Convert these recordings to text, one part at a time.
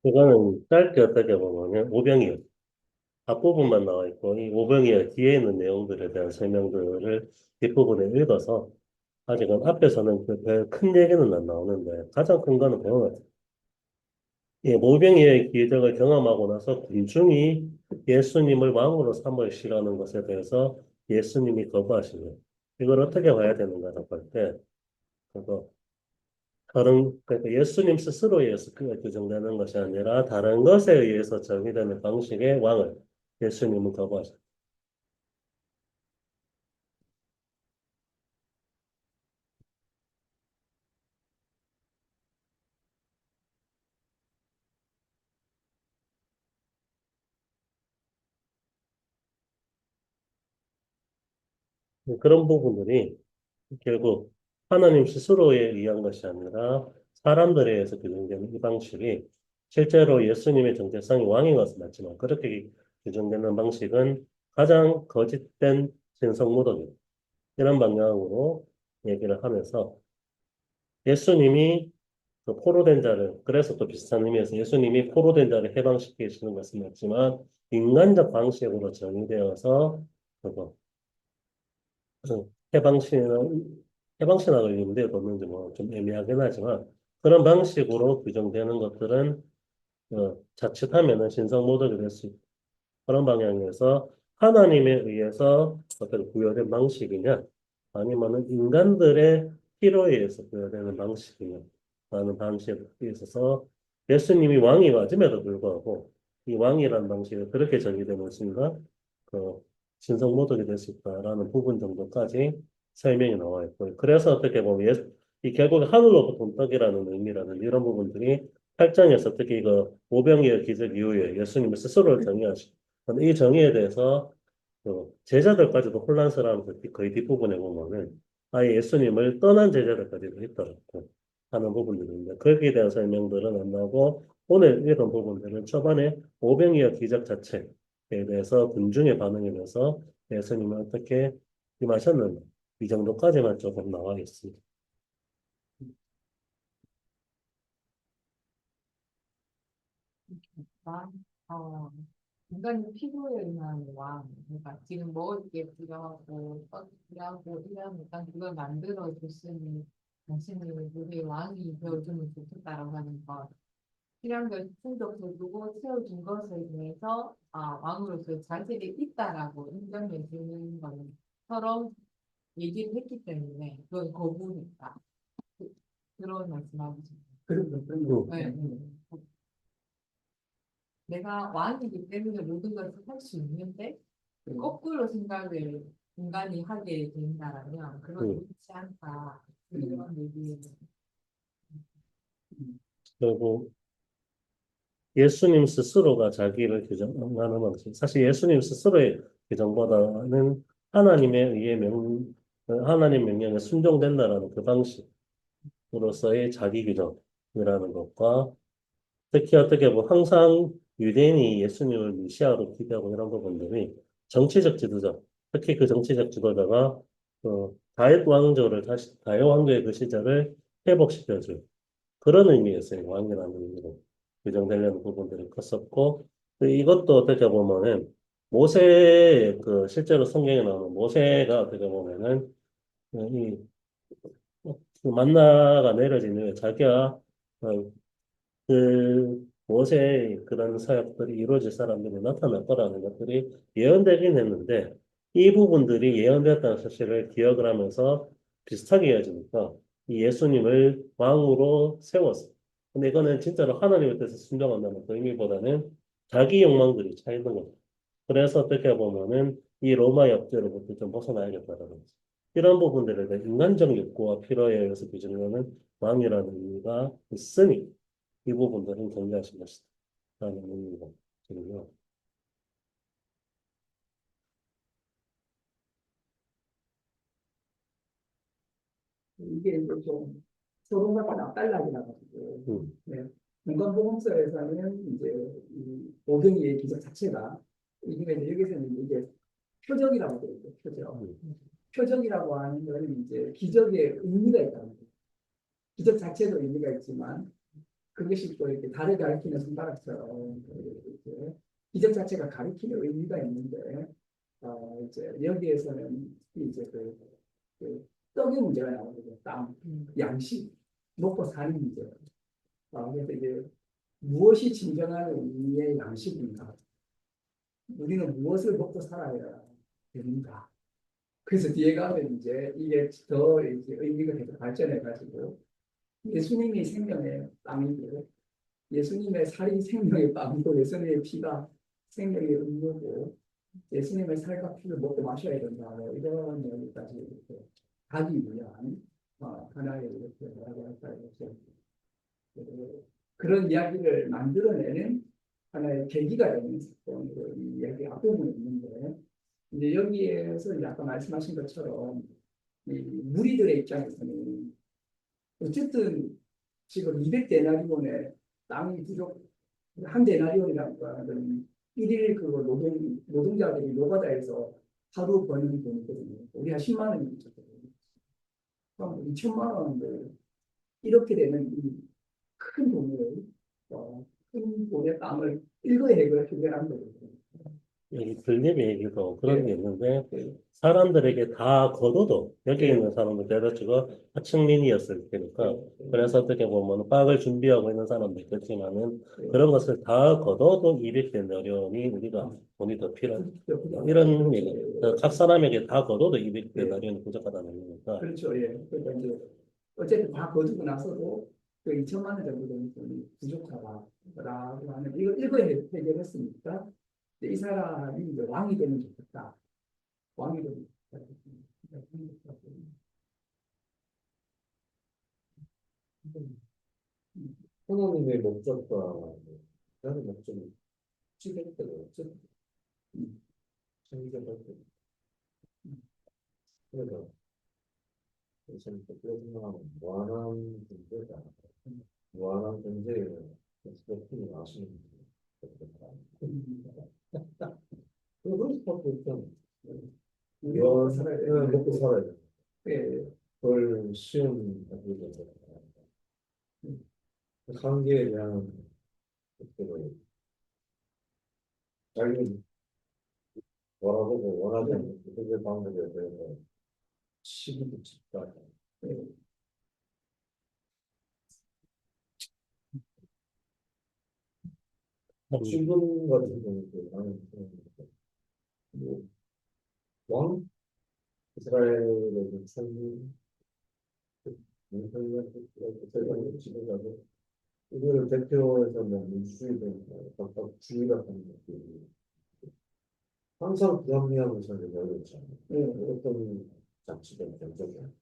이거는 짧게 어떻게 보면 오병이어 앞부분만 나와 있고 이 오병이어 뒤에 있는 내용들에 대한 설명들을 뒷부분에 읽어서 아직은 앞에서는 그큰 얘기는 안 나오는데 가장 큰 거는 그런 것 같아요. 예, 모병이어의 기적을 경험하고 나서 군중이 예수님을 왕으로 삼으시라는 것에 대해서 예수님이 거부하시는 이걸 어떻게 봐야 되는가라고 할 때, 그거 그러니까 예수님 스스로에 의해서 그가 규정되는 것이 아니라 다른 것에 의해서 정의되는 방식의 왕을 예수님은 거부하셨어요. 그런 부분들이 결국 하나님 스스로에 의한 것이 아니라 사람들에 의해서 규정되는 이 방식이 실제로 예수님의 정체성이 왕인 것은 맞지만 그렇게 규정되는 방식은 가장 거짓된 신성모독이에요. 이런 방향으로 얘기를 하면서 예수님이 그 포로된 자를 그래서 또 비슷한 의미에서 예수님이 포로된 자를 해방시키시는 것은 맞지만 인간적 방식으로 정의되어서 그거 해방신학을 인대에 뒀는지 뭐 좀 애매하긴 하지만 그런 방식으로 규정되는 것들은 자칫하면은 신성모독이 될 수 있고 그런 방향에서 하나님에 의해서 어떤 부여된 방식이냐 아니면은 인간들의 필요에 의해서 부여되는 방식이냐 라는 방식에 있어서 예수님이 왕이 맞음에도 불구하고 이 왕이라는 방식이 그렇게 정의되는 순간 그 신성모독이 될 수 있다라는 부분 정도까지 설명이 나와 있고 그래서 어떻게 보면 이 결국 하늘로부터 돈떡이라는 의미라는 이런 부분들이 8장에서 특히 이거 오병이어 기적 이후에 예수님을 스스로를 정의하시고 이 정의에 대해서 제자들까지도 혼란스러운 거의 뒷부분에 보면은 아예 예수님을 떠난 제자들까지도 있더라고 하는 부분들이 있는데 거기에 대한 설명들은 안 나오고 오늘 읽은 부분들은 초반에 오병이어 기적 자체에 대해서 군중의 반응에 대해서 예수님은 어떻게 임하셨는지 이 정도까지만 조금 나와 있습니다. 나, 어, 인간이 피부에 의한 왕, 그러니까 지금 먹을 게 필요하고, 필요하고, 이러니까 그걸 만들어 줬으니, 당신이 우리 왕이 되어주면 좋겠다라고 하는 것. 필요한 걸 충족해주고 채워준 것에 대해서 왕으로서 자질이 있다라고 인정해 주는 것처럼 얘기를 했기 때문에 그걸 거부했다. 그, 그런 말씀하시죠. 네, 네. 내가 왕이기 때문에 모든 것을 할 수 있는데 거꾸로 생각을 인간이 하게 된다면 그건 음, 옳지 않다. 그런 얘기예요. 그리고 예수님 스스로가 자기를 규정하는 방식. 사실 예수님 스스로의 규정보다는 하나님에 의해 하나님 명령에 순종된다라는 그 방식으로서의 자기 규정이라는 것과 특히 어떻게 보면 항상 유대인이 예수님을 메시아로 기대하고 이런 부분들이 정치적 지도자, 특히 그 정치적 지도자가 다윗 왕조를 다윗 왕조의 그 시절을 회복시켜줄 그런 의미에서의 왕이라는 의미로 규정되려는 부분들이 컸었고, 또 이것도 어떻게 보면은 실제로 성경에 나오는 모세가 어떻게 보면은 이 그 만나가 내려진 후에 자기가 모세의 그런 사역들이 이루어질 사람들이 나타날 거라는 것들이 예언되긴 했는데 이 부분들이 예언되었다는 사실을 기억을 하면서 비슷하게 이어지니까 이 예수님을 왕으로 세웠어. 근데 이거는 진짜로 하나님의 뜻에 순종한다는 그 의미보다는 자기 욕망들이 차 있는 거죠. 그래서 어떻게 보면은 이 로마 역제로부터 좀 벗어나야겠다라는 거죠. 이런 부분들에 대해 인간적 욕구와 필요에 의해서 규정하는 왕이라는 의미가 있으니 이 부분들은 경계하신 것이다. 라는 의미가 들고요. 이게 이제 좀 서로가 납달라지나 가지고 음, 네. 공간보건소에서는 이제 이 보경이의 기적 자체가 이게 이제 여기서는 이게 표적이라고 되어 있죠. 표적. 음, 표적이라고 하는 건 이제 기적의 의미가 있다는 거예요. 기적 자체도 의미가 있지만 그것이 또 이렇게 달을 가리키는 손가락처럼 이렇게 기적 자체가 가리키는 의미가 있는데 이제 여기에서는 이제 그 떡의 문제가 나오거든요. 땅, 양식, 먹고 사는 문제. 그래서 이제 무엇이 진정한 의미의 양식인가? 우리는 무엇을 먹고 살아야 되는가? 그래서 뒤에 가면 이제 이게 더 이제 의미가 계속 발전해가지고 예수님이 생명의 빵이고 예수님의 살이 생명의 빵이고 예수님의 피가 생명의 음료고 예수님의 살과 피를 먹고 마셔야 된다. 뭐 이런 얘기까지 이렇게 가기 위한 하나의 이렇게 뭐라고 할까요? 이렇게 그런 이야기를 만들어내는 하나의 계기가 되는 사건으로 이 이야기 앞부분에 있는데 이제 여기에서 이제 아까 말씀하신 것처럼 이 무리들의 입장에서는 어쨌든 지금 200데나리온에 땅이 부족 한 데나리온이라는 거는 일일 그거 노동자들이 노가다에서 하루 버는 돈이거든요. 우리 한 10만 원이 있었거든요. 그럼 2천만 원을 이렇게 되는 이 큰 돈을 큰 돈의 땅을 일거에 해결하는 거거든요. 여기 빌립의 얘기도 그런 게 예, 있는데 예, 사람들에게 다 거둬도 여기 예, 있는 사람들 대다수가 하층민이었을 테니까 예, 그래서 어떻게 보면 빵을 준비하고 있는 사람도 있겠지만은 예. 그런 것을 다 거둬도 200데나리온이 우리가 돈이 더 필요한 이런 얘기. 각 사람에게 다 거둬도 예, 200데나리온이 부족하다는 얘기니까 그렇죠. 예. 그러니까 이제 어쨌든 다 거두고 나서도 그 2천만 원 정도 되는 돈이 부족하다라고 하는 이거 일거에 해결했으니까 이제 이 사람이 이제 왕이 되면 좋겠다. 왕이 되면 좋겠다. 하나님의 목적과 나의 목적이 지될 때가 없죠. 창조할 때. 그래서 우선 그것은 무한한 존재다. 무한한 존재에 스토킹이 아시는 그럴 수밖에 없잖아. 우리가 먹고 살아야 되는데. 먹고 살아야 돼. 예, 그걸 쉬운 관계에 대한 것들을 자기는 뭐라고 원하지 않는 그 방법에 대해서 시기도 집다. 예, 지금 같은 경우도 나는 뭐, 왕 이스라엘의 총리 문설명 지도자도 이거를 대표해서 뭐 민주주의든 각각주의 같은 것들이 항상 불합리하면서 열렸잖아요. 어떤 장치든 경제든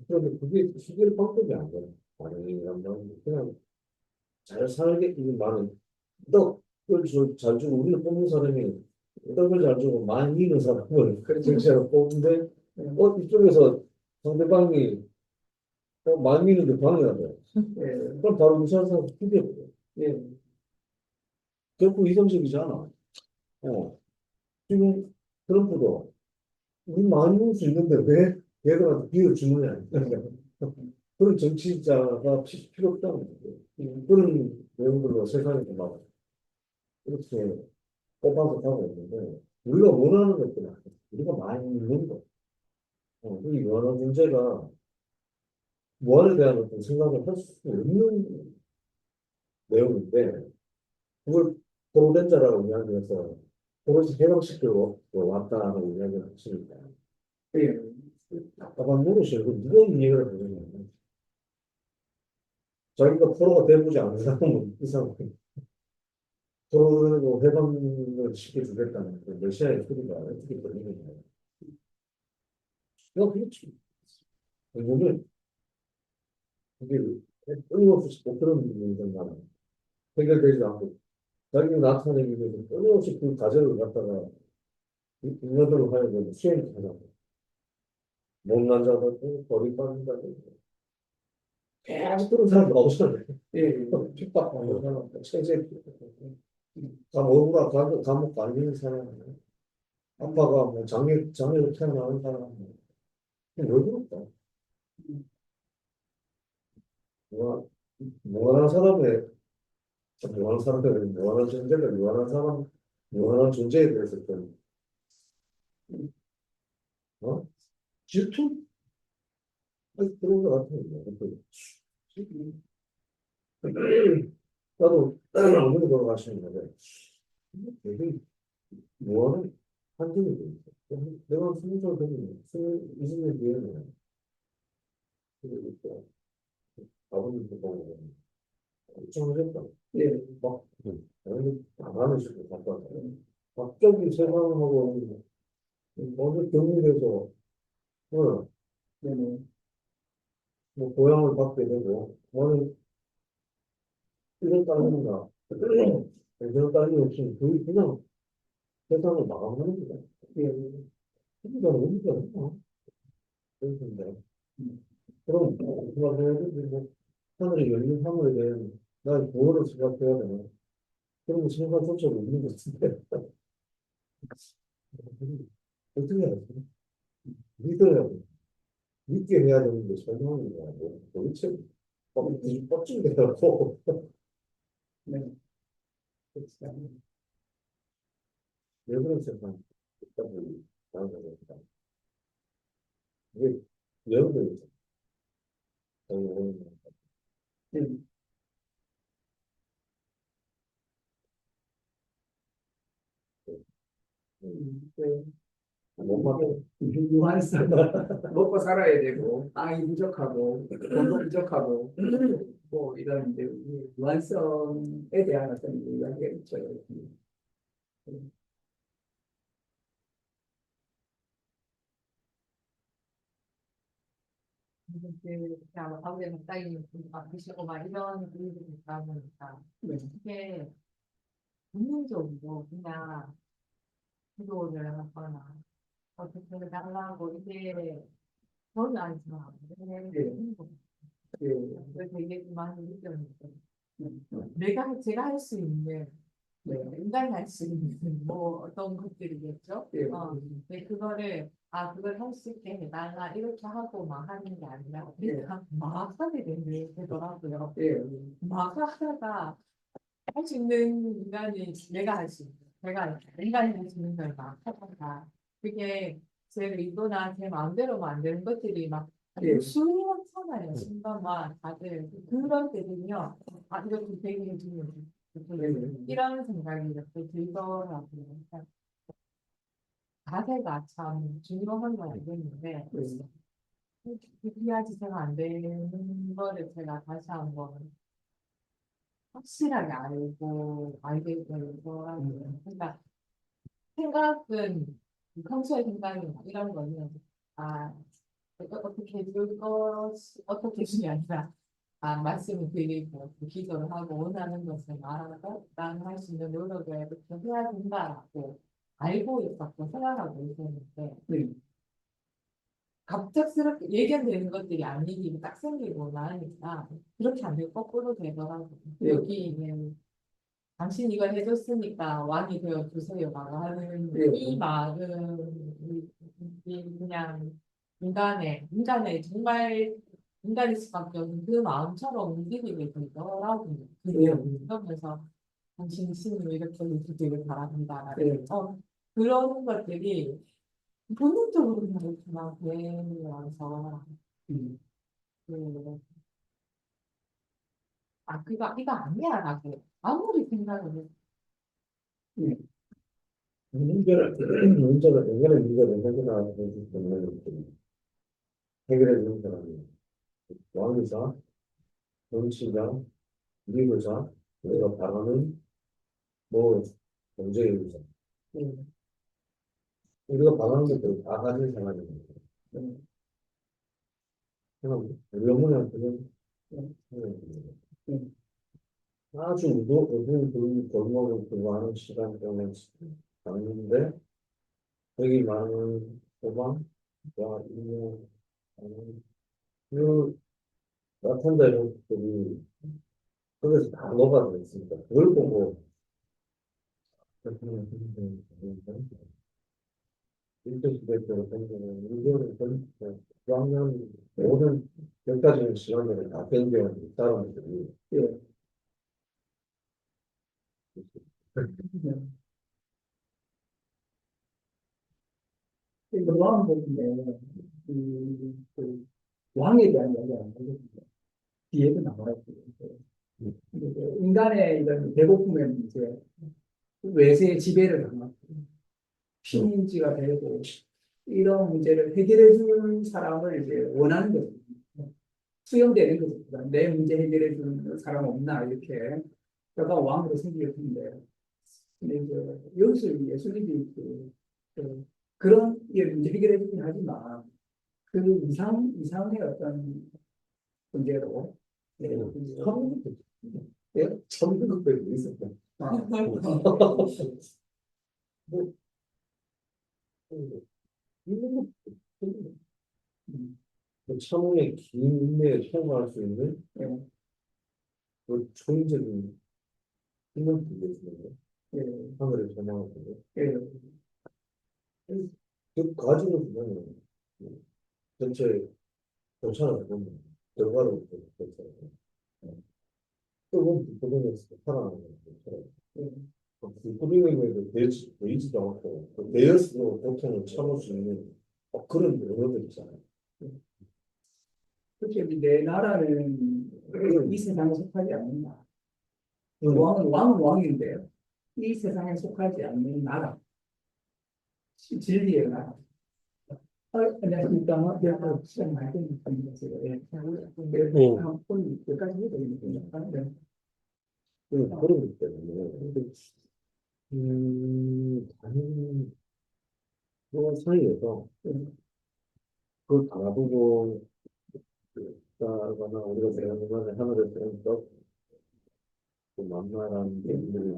그런데 그게 해결 방법이 안 돼. 아니, 그냥 잘 살게 이 말은 떡을 잘 주고 우리는 뽑는 사람이 떡을 잘 주고 많이 있는 사람을 정치하러 뽑는데 이쪽에서 상대방이 많이 있는데 방해가 돼. 예, 그럼 바로 무시하는 사람 피해버려. 예, 결국 이성적이잖아. 지금 트럼프도 우리 많이 있을 수 있는데 왜 걔들한테 비워주느냐. 그런 정치자가 필요 없다는 거죠. 그런 내용들로 세상에서 막 이렇게 뽑아서 가고 있는데 우리가 원하는 것들은 우리가 많이 있는 거. 이 여러 문제가 무한에 대한 어떤 생각을 할 수 없는 내용인데 그걸 프로덴자라고 이야기해서 그것이 해방시키고 왔다라고 이야기를 하시니까 예, 답답한 노릇이에요. 누가 이해를 하느냐. 자기가 프로가 돼보지 않은 사람은 이상 프로로 해방을 시켜주겠다는 그 러시아의 소리가 어떻게 들리느냐. 그렇지. 결국은 이게 끊임없이 못 들은 문제만 해결되지 않고 자기가 나타내기 위해서 끊임없이 그 과제를 갖다가 인간들로 하여금 수행하자고 못난 자들도 버림받는 자들도 계속 그런 사람 나오잖아요. 예, 핍박하는 사람, 체제 감옥 갈리는 사람, 아빠가 뭐 장애로 태어나는 사람, 왜 그럴까? 뭐, 무한한 사람의, 무한한 사람의, 무한한 존재가 무한한 사람, 무한한 존재에 대해서 좀, 어? 질투? 그런 것 같아요. 나도 어머니 돌아가시는 건데, 되게 무한한 한정이 돼 있어. 내가 20살 되면, 20년 뒤에는, 그러니까 아버님도 보고, 엄청 하셨다. 예, 막, 안 하는 식으로 갖다 놔. 갑자기 세상하고 어느 경일에서 네네. 뭐 고향을 받게 되고 나는 이런 딸이나 이런 딸이 없으면 거의 그냥 세상을 마감하는 거야. 예, 그러니까 너무 잘했나? 그랬는데 그럼 그만 해야 되지 뭐 하늘이 열린 하늘에 대한 나의 구원을 생각해야 되나? 그런 거 생각조차 없는 것 같은데 어떻게 해야 지 믿어야 돼. 믿게 해야 되는데 설명이 뭐 도대체 뻗친 게 돼갖고 네. 그렇죠. 왜 그런 세상 있다고 나는 거니까 이게 여러분들 네. 네. 못 맞고 유한서 먹고 살아야 되고 땅이 부족하고 돈도 부족하고 뭐 이런 이제 유한성에 대한 어떤 이야기가 있죠. 그냥 아무리 갑자기 바쁘시고 막 이런 분들이 있다 보니까 네. 이게 본능적으로 그냥 기도를 하거나 어떻게 해달라고 이게 저는 아니지만 그냥 예. 되는 거 예. 그래서 이게 좀 많이 느꼈는데 네. 제가 할 수 있는 네. 인간이 할 수 있는 뭐 어떤 것들이겠죠? 예. 근데 그거를 그걸 할 수 있게 해달라 이렇게 하고 막 하는 게 아니라 예. 그냥 막 하게 되더라고요. 예. 막 하다가 할 수 있는 인간이 내가 할 수 있는 제가 인간이 할 수 있는 걸 막 하다가 그게 제 의도나 제 마음대로 만드는 것들이 막 예. 수많잖아요 순간만 다들 그런 때는요. 이것도 되게 중요해. 이런 생각이 이렇게 들더라고요. 그러니까 자세가 참 중요한 건 알겠는데 그래야지 제가 안 되는 거를 제가 다시 한번 확실하게 알게 되더라고요. 그러니까 생각은 평소에 생각이나 이런 거는 아 어떻게 해줄 어떻게 해주이 아니라 말씀을 드리고 기도를 하고 원하는 것을 말하고 나는 할 수 있는 노력을 이렇게 해야 된다라고 알고 있었고 생각하고 있었는데 네. 갑작스럽게 예견되는 것들이 아니기 딱 생기고 나니까 그렇게 안 되고 거꾸로 되더라고요. 예. 여기는 당신 이걸 해줬으니까 왕이 되어 주세요라고 하는 예. 이 말은 그냥 인간의 정말 인간일 수밖에 없는 그 마음처럼 움직이게 되더라고요. 예. 그러면서 당신 신을 이렇게 해주기를 바랍니다. 예. 그런 것들이 본능적으로 그냥 이렇게 막 되면서 음. 그, 이거 아니야라고 아무리 생각을 해도 예. 문제는 인간의 문제를 해결하는 때문에 해결해 주는 사람이 왕이자 정치자 리더자 우리가 바라는 뭐 경제인자 예. 우리가 바라는 것들을 다 가진 사람입니다. 예. 그럼 우리 어머니한테는 예. 아주 어두운 골목을 근무하는 시간 때문에 갔는데 여기 많은 소방과 인명 그 나타난다 이런 것들이 그래서 다 녹아져 있으니까 그걸 보고 인터시대 때로 생기는 일본의 중학년 모든 여기까지는 시간들을 다 땡겨온 사람들이 예. 이거 왕 보는데 그 왕에 대한 이야기가 안 나거든요. 뒤에도 나와요. 근데 그 인간의 이런 배고픔의 문제, 외세의 지배를 당하고 식민지가 되고 이런 문제를 해결해 줄 사람을 이제 원하는 거죠. 수용되는 거죠. 그러니까 내 문제 해결해 주는 사람 없나 이렇게 그러다 왕으로 생기게 되는데 근데 이제 여기서 예수님이 그런 문제 해결해 주긴 하지만 그 이상의 어떤 문제로 예, 예, 천국백이 있었다. 아, 뭐, 이런 음, 그 참으의 긴 인내에 체험할 수 있는 예, 그 초인적인 힘을 들게 주는 거. 예, 하늘을 전망하는 거. 예, 그 가지고 보면 전체 교차를 보면 결과를 보면 뜨거운 불꽃에서 살아나는 것처럼 예. 불꽃에도 되지도 않고 내였어도 고통을 참을 수 있는 그런 언어들 있잖아요. 그렇게 내 나라는 이 세상에 속하지 않는다. 왕은 왕인데요. 이 세상에 속하지 않는 나라. 진리의 나라. 안녕하십니까. 여러분, 시간 많이 되니까 예. 한번 여기까지 해도 되겠습니다. 네. 그런 것 때문에 근데 당연히 그 사이에서 그걸 바라보고 따르거나 우리가 생각하는 하늘의 생각 그 만만한 일들이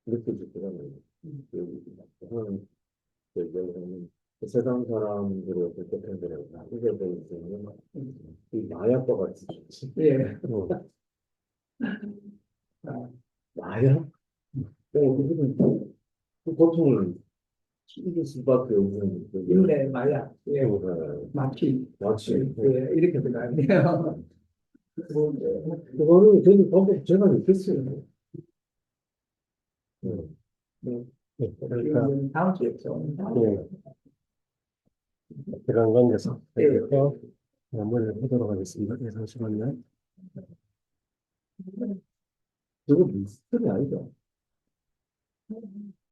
느껴질 때는 하는 그 세상 사람들의 그때들을 다 이게 되어 있는 이 마약과 같이 예. 아, 마약? 우리는 그 고통을 이길 수밖에 없는 인내, 마약, 예. 마피, 마치 예. 이렇게 들어가네요. 그거는 저는 방법 제가 느꼈어요. 그러니까 다음 주에 좀. 예, 그런 관계에서 예. 마무리를 하도록 하겠습니다. 예, 잠시만요. 저거 미스터리 아니죠?